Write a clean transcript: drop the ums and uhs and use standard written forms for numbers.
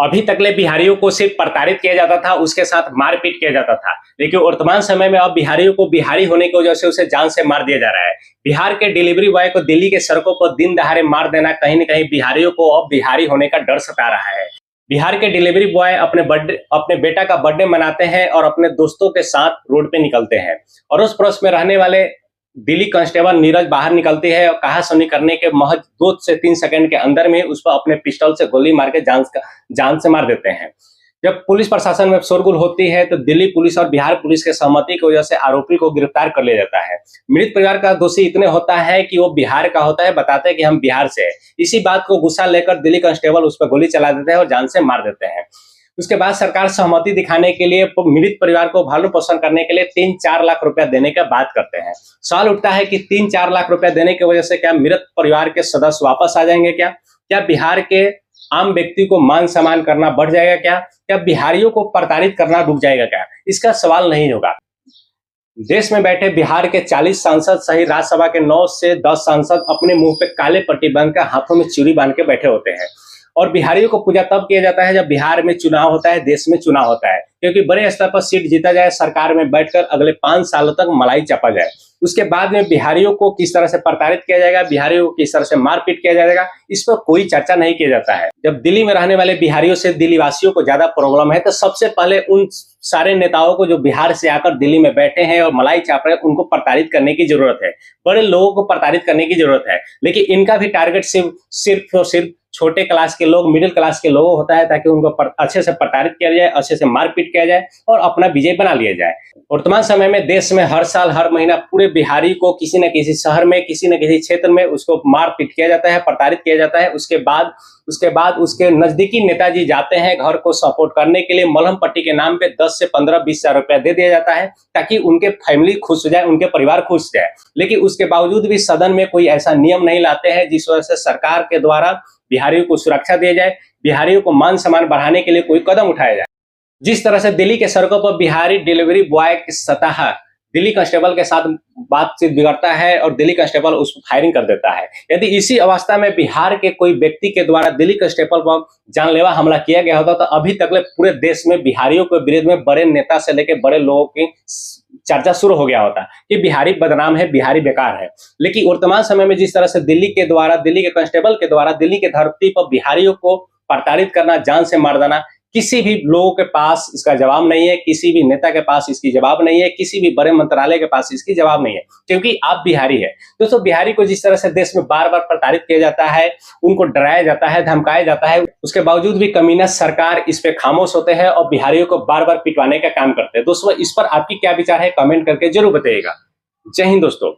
अभी तकले बिहारियों को सिर्फ प्रताड़ित किया जाता था, उसके साथ मारपीट किया जाता था, लेकिन वर्तमान समय में अब बिहारियों को बिहारी होने की वजह से उसे जान से मार दिया जा रहा है। बिहार के डिलीवरी बॉय को दिल्ली के सड़कों पर दिन दहाड़े मार देना कहीं न कहीं बिहारियों को अब बिहारी होने का डर सता रहा है। बिहार के डिलीवरी बॉय अपने बेटा का बर्थडे मनाते हैं और अपने दोस्तों के साथ रोड पे निकलते हैं। अड़ोस पड़ोस में रहने वाले दिल्ली कांस्टेबल नीरज बाहर निकलती है और कहासुनी करने के महज 2 से 3 सेकंड के अंदर में उस पर अपने पिस्टल से गोली मार के जान से मार देते हैं। जब पुलिस प्रशासन में शोरगुल होती है तो दिल्ली पुलिस और बिहार पुलिस के सहमति की वजह से आरोपी को गिरफ्तार कर लिया जाता है। मृत परिवार का दोषी इतने होता है कि वो बिहार का होता है, बताते हैं कि हम बिहार से हैं। इसी बात को गुस्सा लेकर दिल्ली कांस्टेबल उस पर गोली चला देते हैं और जान से मार देते हैं। उसके बाद सरकार सहमति दिखाने के लिए मृत परिवार को भरण पोषण करने के लिए 3-4 लाख रुपया देने का बात करते हैं। सवाल उठता है कि 3-4 लाख रुपया देने की वजह से क्या मृत परिवार के सदस्य वापस आ जाएंगे? क्या बिहार के आम व्यक्ति को मान सम्मान करना बढ़ जाएगा? क्या बिहारियों को प्रताड़ित करना रुक जाएगा? क्या इसका सवाल नहीं होगा। देश में बैठे बिहार के 40 सांसद सहित राज्यसभा के 9 से 10 सांसद अपने मुंह पे काले पट्टी बांधकर हाथों में चूड़ी बांध के बैठे होते हैं। और बिहारियों को पूजा तब किया जाता है जब बिहार में चुनाव होता है, देश में चुनाव होता है, क्योंकि बड़े स्तर पर सीट जीता जाए, सरकार में बैठकर अगले 5 सालों तक मलाई चापा जाए। उसके बाद में बिहारियों को किस तरह से प्रताड़ित किया जाएगा, बिहारियों को किस तरह से मारपीट किया जाएगा, इस पर कोई चर्चा नहीं किया जाता है। जब दिल्ली में रहने वाले बिहारियों से दिल्ली वासियों को ज्यादा प्रॉब्लम है, तो सबसे पहले उन सारे नेताओं को जो बिहार से आकर दिल्ली में बैठे हैं और मलाई चाप रहे हैं, उनको प्रताड़ित करने की जरूरत है। बड़े लोगों को प्रताड़ित करने की जरूरत है, लेकिन इनका भी टारगेट सिर्फ और सिर्फ छोटे क्लास के लोग, मिडिल क्लास के लोगों होता है, ताकि उनको अच्छे से प्रताड़ित किया जाए, अच्छे से मारपीट किया जाए और अपना विजय बना लिया जाए। वर्तमान समय में देश में हर साल हर महीना पूरे बिहारी को किसी न किसी शहर में, किसी न किसी क्षेत्र में उसको मारपीट किया जाता है, प्रताड़ित किया जाता है। उसके बाद उसके नजदीकी नेताजी जाते हैं घर को सपोर्ट करने के लिए, मलहम पट्टी के नाम पे 10 से 15-20 हजार रुपया दे दिया जाता है ताकि उनके फैमिली खुश हो जाए, उनके परिवार खुश हो जाए। लेकिन उसके बावजूद भी सदन में कोई ऐसा नियम नहीं लाते हैं जिस वजह से सरकार के द्वारा बिहारियों को सुरक्षा दिया जाए, बिहारियों को मान सम्मान बढ़ाने के लिए कोई कदम उठाया जाए। जिस तरह से दिल्ली के सड़कों पर बिहारी डिलीवरी बॉय की सतह दिल्ली कांस्टेबल के साथ बातचीत बिगड़ता है और दिल्ली कांस्टेबल उस पर फायरिंग कर देता है। यदि इसी अवस्था में बिहार के कोई व्यक्ति के द्वारा दिल्ली कांस्टेबल पर जानलेवा हमला किया गया होता तो अभी तक पूरे देश में बिहारियों के विरोध में बड़े नेता से लेकर बड़े लोगों की चर्चा शुरू हो गया होता कि बिहारी बदनाम है, बिहारी बेकार है। लेकिन वर्तमान समय में जिस तरह से दिल्ली के कांस्टेबल के द्वारा दिल्ली के धरती पर बिहारियों को प्रताड़ित करना, जान से मार देना, किसी भी लोगों के पास इसका जवाब नहीं है, किसी भी नेता के पास इसकी जवाब नहीं है, किसी भी बड़े मंत्रालय के पास इसकी जवाब नहीं है, क्योंकि आप बिहारी है। दोस्तों, बिहारी को जिस तरह से देश में बार बार प्रताड़ित किया जाता है, उनको डराया जाता है, धमकाया जाता है, उसके बावजूद भी कमीना सरकार इस पे खामोश होते हैं और बिहारियों को बार बार पिटवाने का काम करते हैं। दोस्तों, इस पर आपकी क्या विचार है, कमेंट करके जरूर बताइएगा। जय हिंद दोस्तों।